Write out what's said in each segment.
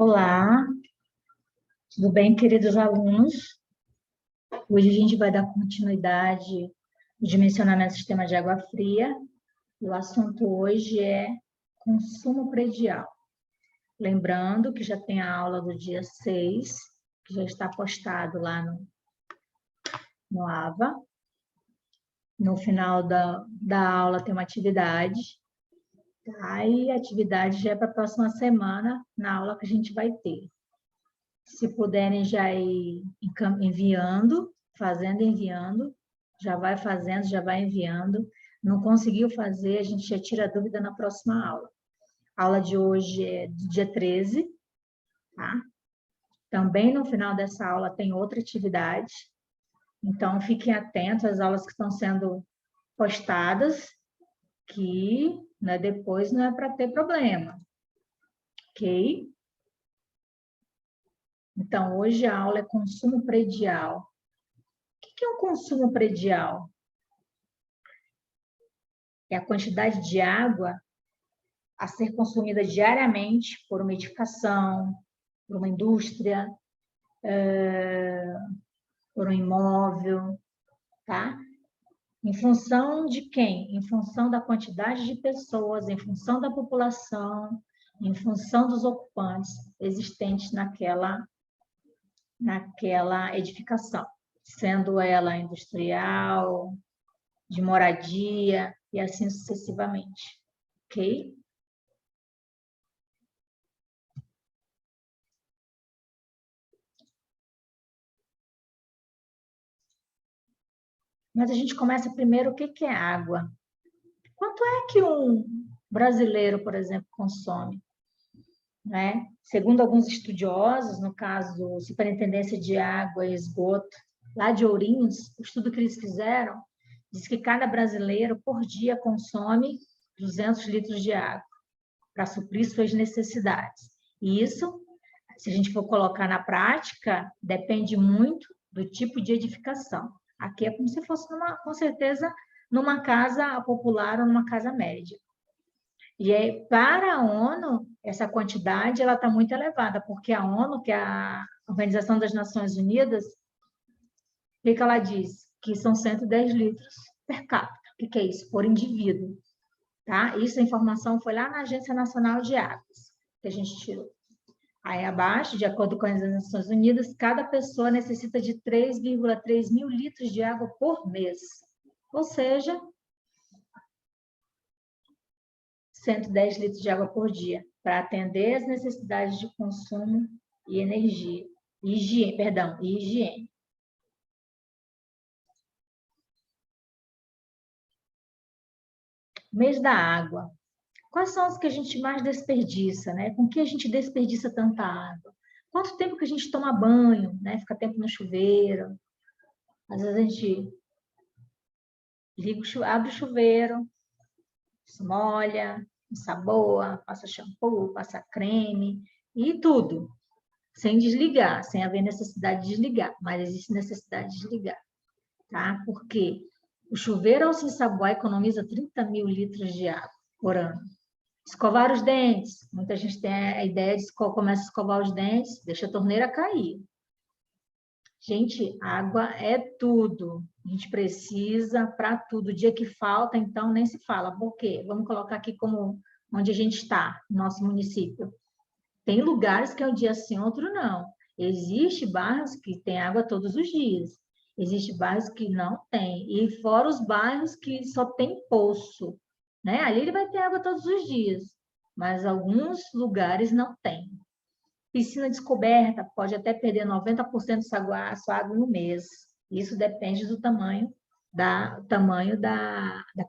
Olá, tudo bem, queridos alunos? Hoje a gente vai dar continuidade no dimensionamento do sistema de água fria. E o assunto hoje é consumo predial. Lembrando que já tem a aula do dia 6, que já está postado lá no AVA. No final da aula tem uma atividade, tá? E a atividade já é para a próxima semana, na aula que a gente vai ter. Se puderem já ir enviando, fazendo e enviando, já vai fazendo, já vai enviando. Não conseguiu fazer, a gente já tira a dúvida na próxima aula. A aula de hoje é do dia 13, tá? Também no final dessa aula tem outra atividade, então fiquem atentos às aulas que estão sendo postadas, que depois não é para ter problema, ok? Então, hoje a aula é consumo predial. O que é um consumo predial? É a quantidade de água a ser consumida diariamente por uma edificação, por uma indústria, por um imóvel, tá? Em função de quem? Em função da quantidade de pessoas, em função da população, em função dos ocupantes existentes naquela edificação, sendo ela industrial, de moradia e assim sucessivamente, ok? Mas a gente começa primeiro, o que é água? Quanto é que um brasileiro, por exemplo, consome? Né? Segundo alguns estudiosos, no caso, Superintendência de Água e Esgoto, lá de Ourinhos, o estudo que eles fizeram diz que cada brasileiro, por dia, consome 200 litros de água para suprir suas necessidades. E isso, se a gente for colocar na prática, depende muito do tipo de edificação. Aqui é como se fosse, com certeza, numa casa popular ou numa casa média. E aí, para a ONU, essa quantidade ela está muito elevada, porque a ONU, que é a Organização das Nações Unidas, o que ela diz? Que são 110 litros per capita. O que é isso? Por indivíduo. Tá? Isso, a informação foi lá na Agência Nacional de Águas, que a gente tirou. Aí abaixo, de acordo com as Nações Unidas, cada pessoa necessita de 3,3 mil litros de água por mês. Ou seja, 110 litros de água por dia, para atender as necessidades de consumo e energia. Higiene. Mês da água. Quais são os que a gente mais desperdiça, né? Com que a gente desperdiça tanta água? Quanto tempo que a gente toma banho, né? Fica tempo no chuveiro. Às vezes a gente abre o chuveiro, se molha, ensaboa, passa shampoo, passa creme e tudo. Sem desligar, sem haver necessidade de desligar. Mas existe necessidade de desligar, tá? Porque o chuveiro ao se ensaboar economiza 30 mil litros de água por ano. Escovar os dentes. Muita gente tem a ideia de começa a escovar os dentes, deixa a torneira cair. Gente, água é tudo. A gente precisa para tudo. O dia que falta, então, nem se fala. Por quê? Vamos colocar aqui como onde a gente está, nosso município. Tem lugares que é um dia sim, outro não. Existe bairros que tem água todos os dias. Existe bairros que não tem. E fora os bairros que só tem poço, né? Ali ele vai ter água todos os dias, mas alguns lugares não tem. Piscina descoberta pode até perder 90% da sua água no mês. Isso depende do tamanho da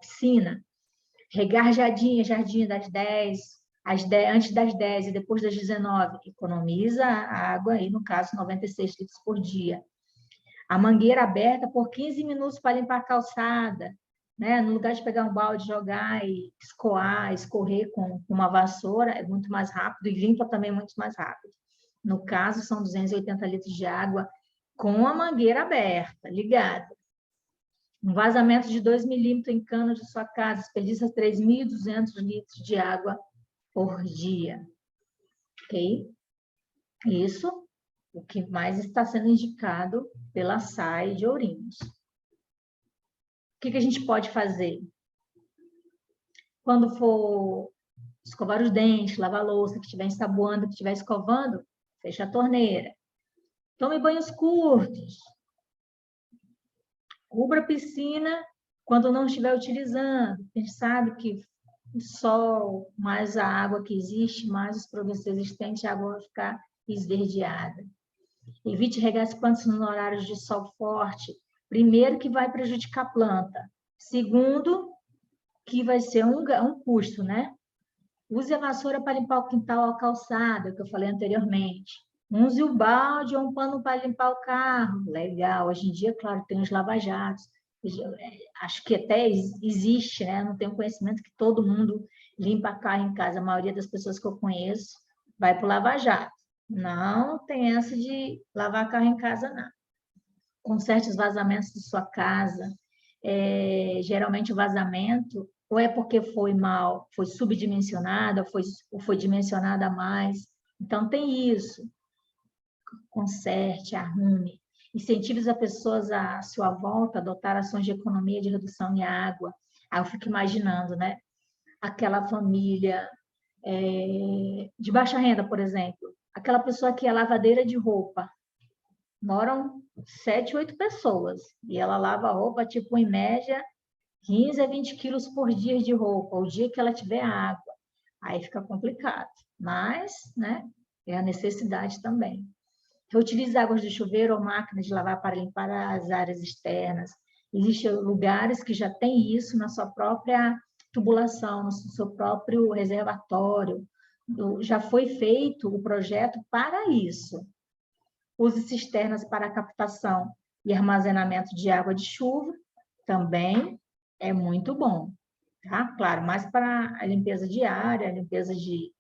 piscina. Regar jardim das 10, antes das 10 e depois das 19, economiza a água, aí no caso 96 litros por dia. A mangueira aberta por 15 minutos para limpar a calçada, né? No lugar de pegar um balde, jogar e escorrer com uma vassoura, é muito mais rápido e limpa também muito mais rápido. No caso, são 280 litros de água com a mangueira aberta, ligada. Um vazamento de 2 milímetros em cano de sua casa desperdiça 3.200 litros de água por dia. Ok? Isso, o que mais está sendo indicado pela SAI de Ourinhos. O que a gente pode fazer? Quando for escovar os dentes, lavar a louça, que estiver ensaboando, que estiver escovando, fecha a torneira. Tome banhos curtos. Cubra a piscina quando não estiver utilizando. A gente sabe que o sol, mais a água que existe, mais os produtos existentes, a água vai ficar esverdeada. Evite regar as plantas nos horários de sol forte. Primeiro, que vai prejudicar a planta. Segundo, que vai ser um custo, né? Use a vassoura para limpar o quintal ou a calçada, que eu falei anteriormente. Use o balde ou um pano para limpar o carro. Legal. Hoje em dia, claro, tem os lava-jatos. Acho que até existe, né? Não tenho conhecimento que todo mundo limpa carro em casa. A maioria das pessoas que eu conheço vai para o lava-jato. Não tem essa de lavar carro em casa, não. Conserte os vazamentos de sua casa. Geralmente o vazamento ou é porque foi mal, foi subdimensionada, ou foi dimensionada a mais. Então, tem isso. Conserte, arrume. Incentive as pessoas à sua volta a adotar ações de economia de redução de água. Aí eu fico imaginando, né? Aquela família de baixa renda, por exemplo. Aquela pessoa que é lavadeira de roupa. Moram 7, 8 pessoas. E ela lava a roupa, tipo, em média, 15 a 20 quilos por dia de roupa, o dia que ela tiver água. Aí fica complicado. Mas, né, é a necessidade também. Reutilize águas do chuveiro ou máquinas de lavar para limpar as áreas externas. Existem lugares que já têm isso na sua própria tubulação, no seu próprio reservatório. Já foi feito o projeto para isso. Use cisternas para captação e armazenamento de água de chuva, também é muito bom, tá? Claro, mais para a limpeza diária, a limpeza de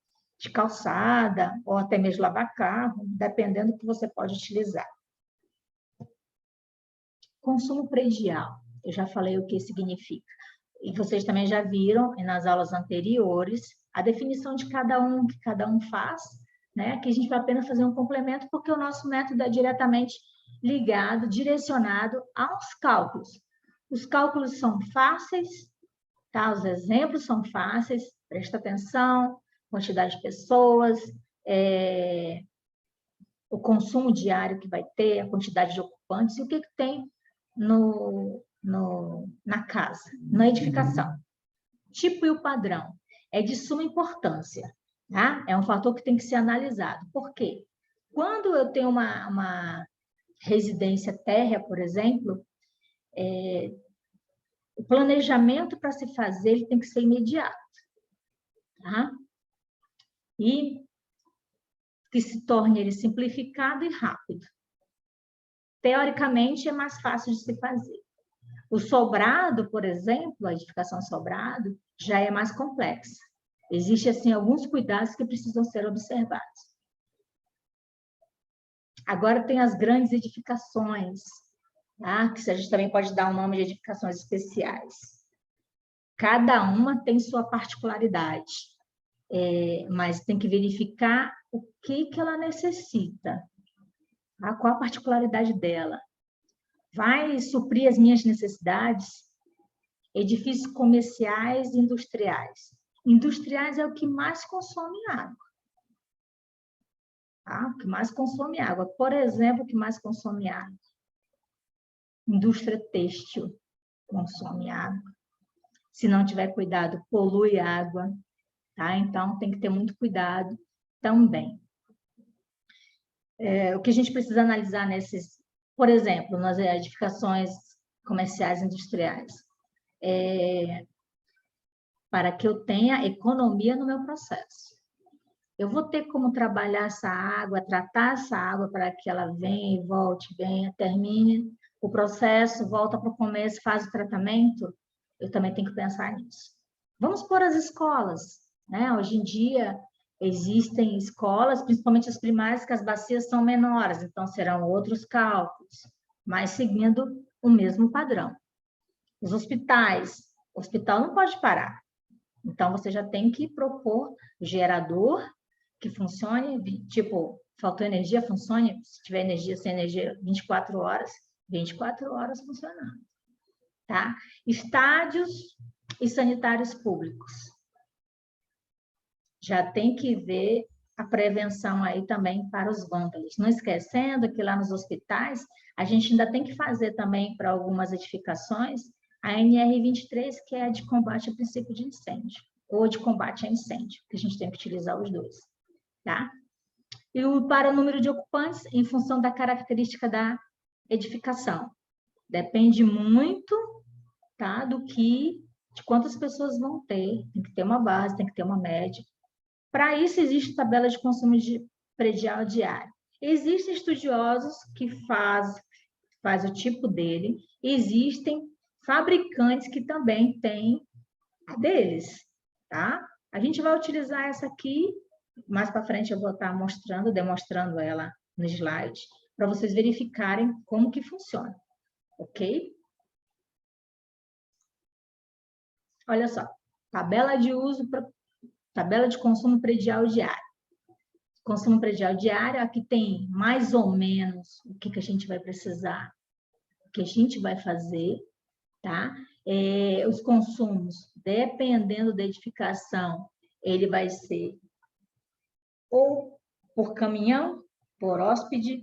calçada, ou até mesmo lavar carro, dependendo do que você pode utilizar. Consumo predial, eu já falei o que significa. E vocês também já viram nas aulas anteriores a definição de cada um, que cada um faz, né? Que a gente vai apenas fazer um complemento, porque o nosso método é diretamente ligado, direcionado aos cálculos. Os cálculos são fáceis, tá? Os exemplos são fáceis, presta atenção, quantidade de pessoas, o consumo diário que vai ter, a quantidade de ocupantes, e o que tem na casa, na edificação. Tipo e o padrão é de suma importância, tá? É um fator que tem que ser analisado. Por quê? Quando eu tenho uma residência térrea, por exemplo, o planejamento para se fazer ele tem que ser imediato, tá? E que se torne ele simplificado e rápido. Teoricamente, é mais fácil de se fazer. O sobrado, por exemplo, a edificação sobrado, já é mais complexa. Existem, assim, alguns cuidados que precisam ser observados. Agora tem as grandes edificações, tá? Que a gente também pode dar um nome de edificações especiais. Cada uma tem sua particularidade, mas tem que verificar o que ela necessita, tá? Qual a particularidade dela. Vai suprir as minhas necessidades? Edifícios comerciais e industriais. Industriais é o que mais consome água. Tá? O que mais consome água. Por exemplo, o que mais consome água? Indústria têxtil consome água. Se não tiver cuidado, polui água. Tá? Então, tem que ter muito cuidado também. O que a gente precisa analisar nesses, por exemplo, nas edificações comerciais e industriais, para que eu tenha economia no meu processo. Eu vou ter como trabalhar essa água, tratar essa água para que ela venha e volte, venha, termine o processo, volta para o começo, faz o tratamento. Eu também tenho que pensar nisso. Vamos por as escolas, né? Hoje em dia existem escolas, principalmente as primárias, que as bacias são menores, então serão outros cálculos, mas seguindo o mesmo padrão. Os hospitais, o hospital não pode parar. Então, você já tem que propor gerador que funcione, tipo, faltou energia, funcione, se tiver energia, sem energia, 24 horas funcionando, tá? Estádios e sanitários públicos. Já tem que ver a prevenção aí também para os vândalos. Não esquecendo que lá nos hospitais, a gente ainda tem que fazer também para algumas edificações a NR23, que é a de combate ao princípio de incêndio, ou de combate a incêndio, que a gente tem que utilizar os dois, tá? E para o número de ocupantes, em função da característica da edificação. Depende muito, tá, de quantas pessoas vão ter. Tem que ter uma base, tem que ter uma média. Para isso, existe tabela de consumo predial diário. Existem estudiosos que faz o tipo dele, existem fabricantes que também têm a deles, tá? A gente vai utilizar essa aqui, mais para frente eu vou estar demonstrando ela no slide, para vocês verificarem como que funciona, ok? Olha só, tabela de consumo predial diário. Consumo predial diário, aqui tem mais ou menos o que a gente vai precisar, o que a gente vai fazer, tá? Os consumos, dependendo da edificação, ele vai ser ou por caminhão, por hóspede,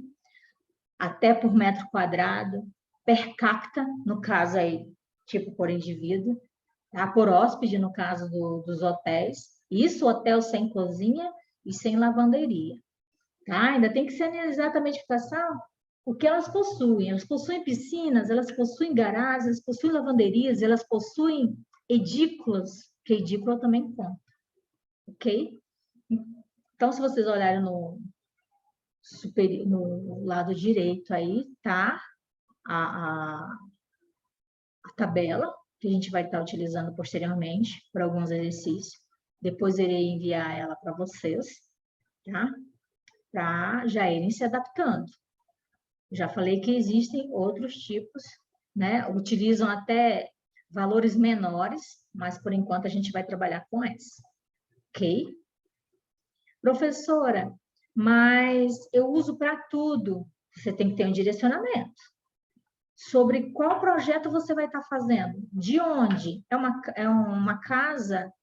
até por metro quadrado, per capita, no caso aí, tipo por indivíduo, tá? Por hóspede, no caso dos hotéis. Isso, hotel sem cozinha e sem lavanderia. Tá? Ainda tem que se analisar também a edificação, o que elas possuem. Elas possuem piscinas, elas possuem garagens, elas possuem lavanderias, elas possuem edículas, que edícula também conta. Ok? Então, se vocês olharem no lado direito aí, tá? A tabela, que a gente vai estar utilizando posteriormente para alguns exercícios. Depois irei enviar ela para vocês, tá? Para já irem se adaptando. Já falei que existem outros tipos, né? Utilizam até valores menores, mas por enquanto a gente vai trabalhar com essa. Ok? Professora, mas eu uso para tudo. Você tem que ter um direcionamento. Sobre qual projeto você vai estar fazendo? De onde? É uma casa?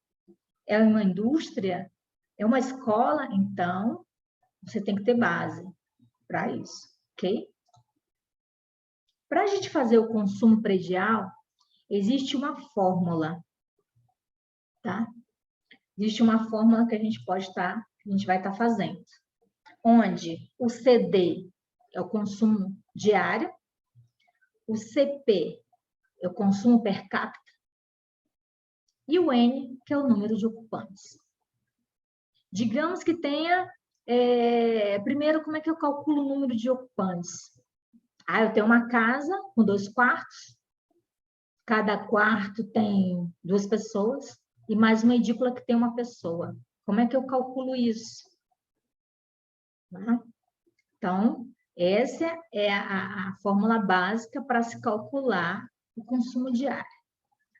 É uma indústria? É uma escola? Então, você tem que ter base para isso, ok? Para a gente fazer o consumo predial, existe uma fórmula, tá? Existe uma fórmula que a gente vai estar fazendo, onde o CD é o consumo diário, o CP é o consumo per capita, e o N, que é o número de ocupantes. Digamos que tenha... primeiro, como é que eu calculo o número de ocupantes? Eu tenho uma casa com 2 quartos, cada quarto tem 2 pessoas, e mais uma edícula que tem uma pessoa. Como é que eu calculo isso? Então, essa é a fórmula básica para se calcular o consumo diário.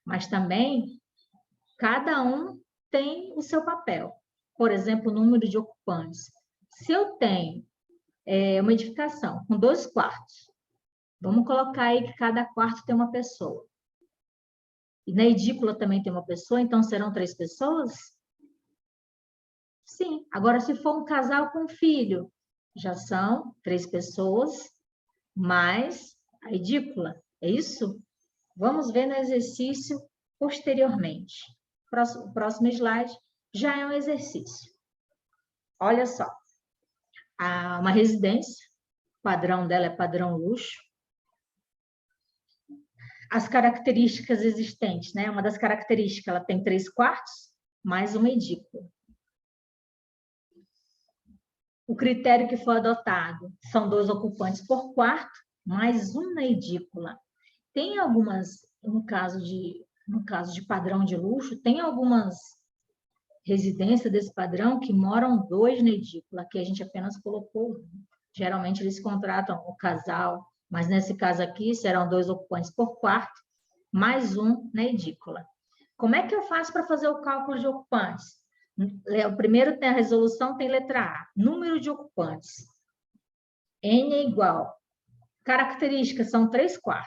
Mas também, cada um tem o seu papel. Por exemplo, o número de ocupantes. Se eu tenho uma edificação com 2 quartos, vamos colocar aí que cada quarto tem uma pessoa. E na edícula também tem uma pessoa, então serão 3 pessoas? Sim. Agora, se for um casal com filho, já são 3 pessoas, mais a edícula. É isso? Vamos ver no exercício posteriormente. O próximo slide já é um exercício. Olha só. Uma residência, o padrão dela é padrão luxo. As características existentes, né? Uma das características, ela tem 3 quartos, mais uma edícula. O critério que foi adotado são 2 ocupantes por quarto, mais uma edícula. Tem algumas, no caso de padrão de luxo, tem algumas residências desse padrão que moram 2 na edícula, que a gente apenas colocou. Geralmente eles contratam o casal, mas nesse caso aqui serão 2 ocupantes por quarto, mais um na edícula. Como é que eu faço para fazer o cálculo de ocupantes? O primeiro tem a resolução, tem letra A, número de ocupantes. N é igual. Características são 3/4.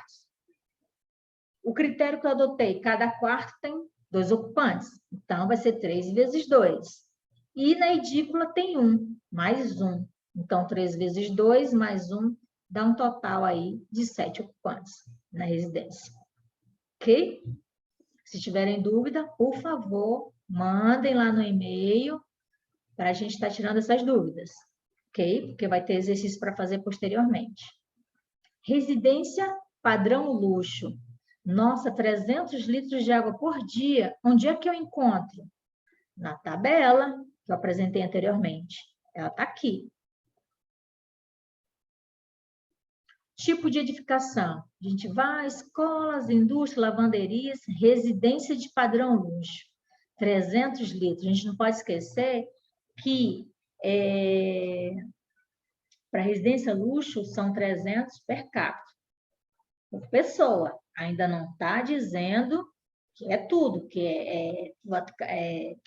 O critério que eu adotei, cada quarto tem 2 ocupantes. Então, vai ser 3 vezes 2. E na edícula tem 1, mais 1. Então, 3 vezes 2 mais 1 dá um total aí de 7 ocupantes na residência. Ok? Se tiverem dúvida, por favor, mandem lá no e-mail para a gente estar tirando essas dúvidas. Ok? Porque vai ter exercício para fazer posteriormente. Residência padrão luxo. Nossa, 300 litros de água por dia. Onde é que eu encontro? Na tabela que eu apresentei anteriormente. Ela está aqui. Tipo de edificação. A gente vai, escolas, indústria, lavanderias, residência de padrão luxo. 300 litros. A gente não pode esquecer que para residência luxo são 300 per capita, por pessoa. Ainda não está dizendo que é tudo, que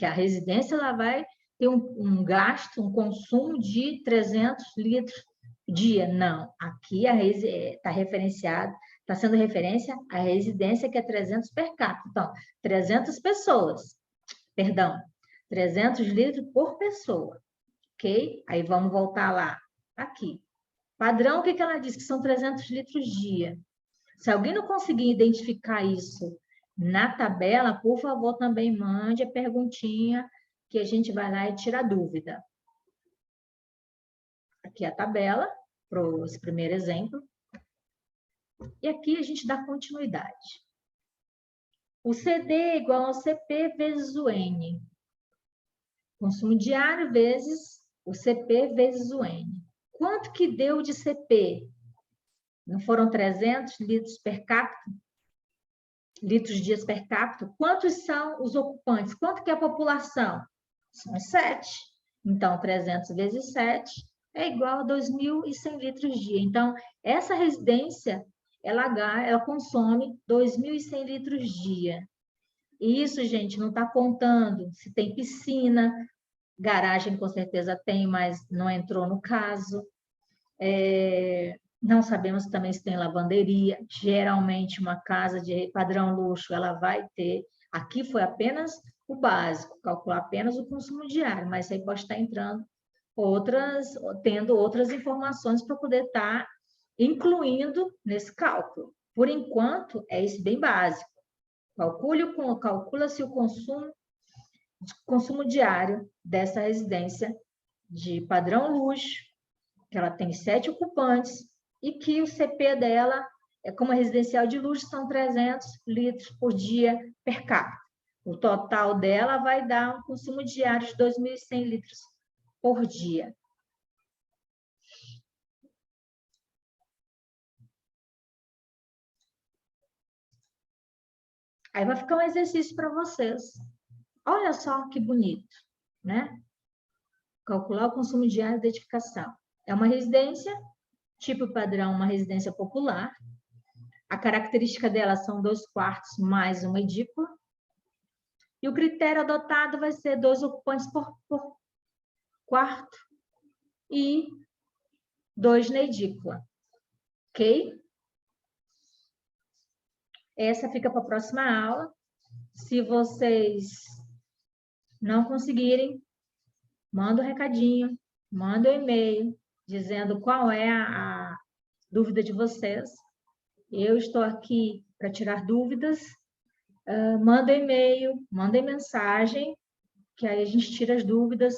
a residência ela vai ter um gasto, um consumo de 300 litros dia. Não, aqui está referenciado, está sendo referência à residência que é 300 per capita. Então, 300 pessoas, perdão, 300 litros por pessoa, ok? Aí vamos voltar lá, aqui. Padrão, o que ela diz? Que são 300 litros dia. Se alguém não conseguir identificar isso na tabela, por favor, também mande a perguntinha que a gente vai lá e tira a dúvida. Aqui é a tabela, para esse primeiro exemplo. E aqui a gente dá continuidade. O CD é igual ao CP vezes o N. Consumo diário vezes o CP vezes o N. Quanto que deu de CP? Não foram 300 litros per capita? Litros dias per capita? Quantos são os ocupantes? Quanto que é a população? São 7. Então, 300 vezes 7 é igual a 2.100 litros dia. Então, essa residência, ela consome 2.100 litros dia. E isso, gente, não está contando se tem piscina, garagem com certeza tem, mas não entrou no caso. Não sabemos também se tem lavanderia. Geralmente, uma casa de padrão luxo, ela vai ter. Aqui foi apenas o básico, calcular apenas o consumo diário, mas aí pode estar entrando tendo outras informações para poder estar incluindo nesse cálculo. Por enquanto, é isso bem básico. Calcula-se o consumo diário dessa residência de padrão luxo, que ela tem 7 ocupantes, e que o CP dela, como residencial de luxo, são 300 litros por dia per capita. O total dela vai dar um consumo diário de 2.100 litros por dia. Aí vai ficar um exercício para vocês. Olha só que bonito, né? Calcular o consumo diário da edificação. É uma residência, tipo padrão, uma residência popular. A característica dela são 2 quartos mais uma edícula. E o critério adotado vai ser 2 ocupantes por quarto e 2 na edícula. Ok? Essa fica para a próxima aula. Se vocês não conseguirem, manda um recadinho, manda um e-mail dizendo qual é a dúvida de vocês. Eu estou aqui para tirar dúvidas. Manda e-mail, manda mensagem, que aí a gente tira as dúvidas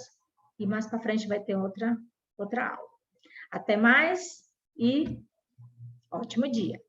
e mais para frente vai ter outra aula. Até mais e ótimo dia!